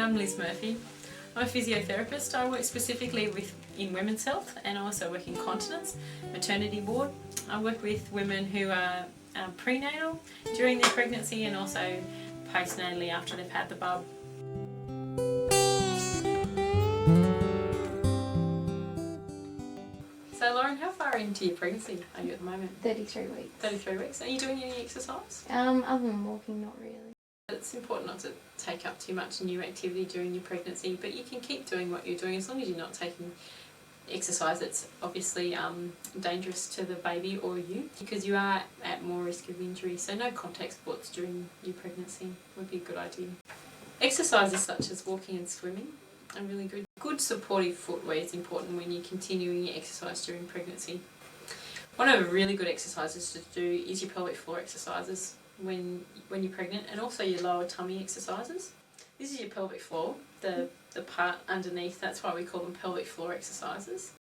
I'm Liz Murphy. I'm a physiotherapist. I work specifically in women's health and I also work in continence, maternity ward. I work with women who are prenatal, during their pregnancy and also postnatally after they've had the bub. So Lauren, how far into your pregnancy are you at the moment? 33 weeks. 33 weeks. Are you doing any exercise? Other than walking, not really. It's important not to take up too much new activity during your pregnancy, but you can keep doing what you're doing as long as you're not taking exercise that's obviously dangerous to the baby or you, because you are at more risk of injury. So no contact sports during your pregnancy would be a good idea. Exercises such as walking and swimming are really good. Good supportive footwear is important when you're continuing your exercise during pregnancy. One of the really good exercises to do is your pelvic floor exercises when you're pregnant, and also your lower tummy exercises. This is your pelvic floor, the part underneath. That's why we call them pelvic floor exercises.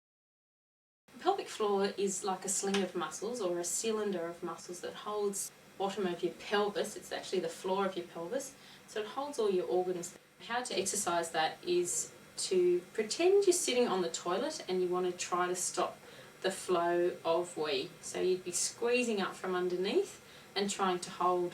The pelvic floor is like a sling of muscles or a cylinder of muscles that holds the bottom of your pelvis. It's actually the floor of your pelvis, so it holds all your organs. How to exercise that is to pretend you're sitting on the toilet and you want to try to stop the flow of wee. So you'd be squeezing up from underneath and trying to hold.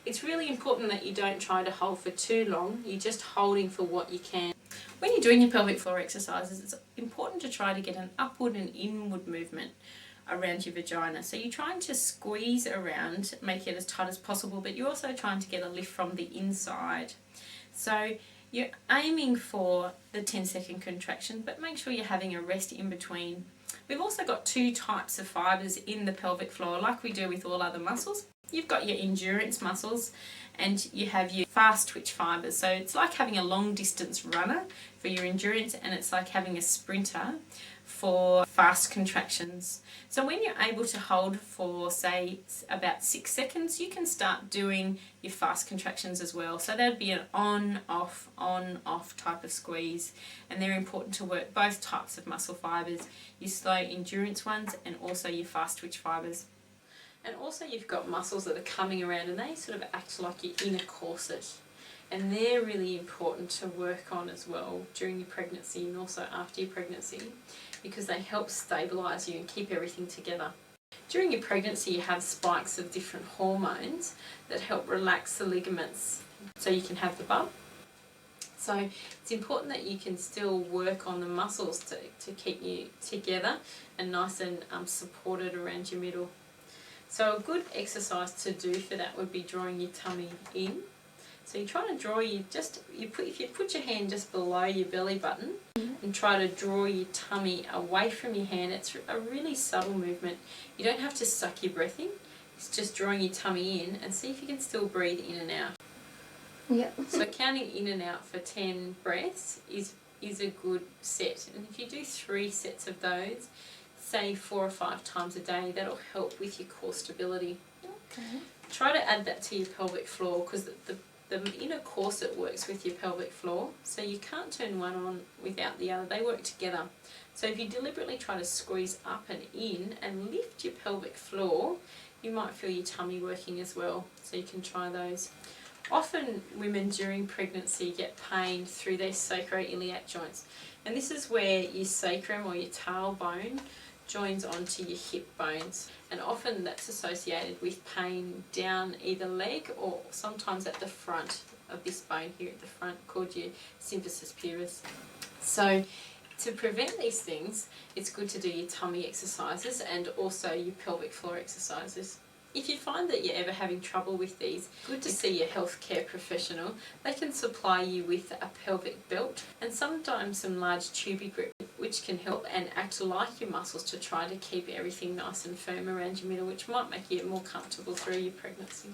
It's really important that you don't try to hold for too long, you're just holding for what you can. When you're doing your pelvic floor exercises, it's important to try to get an upward and inward movement around your vagina. So you're trying to squeeze around, make it as tight as possible, but you're also trying to get a lift from the inside. So you're aiming for the 10-second contraction, but make sure you're having a rest in between. We've also got two types of fibres in the pelvic floor, like we do with all other muscles. You've got your endurance muscles and you have your fast-twitch fibres. So it's like having a long-distance runner for your endurance, and it's like having a sprinter for fast contractions. So when you're able to hold for, say, about 6 seconds, you can start doing your fast contractions as well. So that would be an on-off type of squeeze, and they're important to work both types of muscle fibres, your slow endurance ones and also your fast-twitch fibres. And also you've got muscles that are coming around and they sort of act like your inner corset. And they're really important to work on as well during your pregnancy and also after your pregnancy, because they help stabilise you and keep everything together. During your pregnancy you have spikes of different hormones that help relax the ligaments so you can have the bub. So it's important that you can still work on the muscles to keep you together and nice and supported around your middle. So a good exercise to do for that would be drawing your tummy in. So you're trying to draw if you put your hand just below your belly button and try to draw your tummy away from your hand, it's a really subtle movement. You don't have to suck your breath in, it's just drawing your tummy in, and see if you can still breathe in and out. Yep. So counting in and out for 10 breaths is a good set, and if you do 3 sets of those, say 4 or 5 times a day, that'll help with your core stability. Okay. Try to add that to your pelvic floor, because the inner corset works with your pelvic floor, so you can't turn one on without the other. They work together. So if you deliberately try to squeeze up and in and lift your pelvic floor, you might feel your tummy working as well, so you can try those. Often women during pregnancy get pain through their sacroiliac joints, and this is where your sacrum or your tailbone joins onto your hip bones, and often that's associated with pain down either leg or sometimes at the front of this bone here at the front, called your symphysis pubis. So to prevent these things, it's good to do your tummy exercises and also your pelvic floor exercises. If you find that you're ever having trouble with these, good to see your healthcare professional. They can supply you with a pelvic belt and sometimes some large tubey grip, which can help and act like your muscles to try to keep everything nice and firm around your middle, which might make you more comfortable through your pregnancy.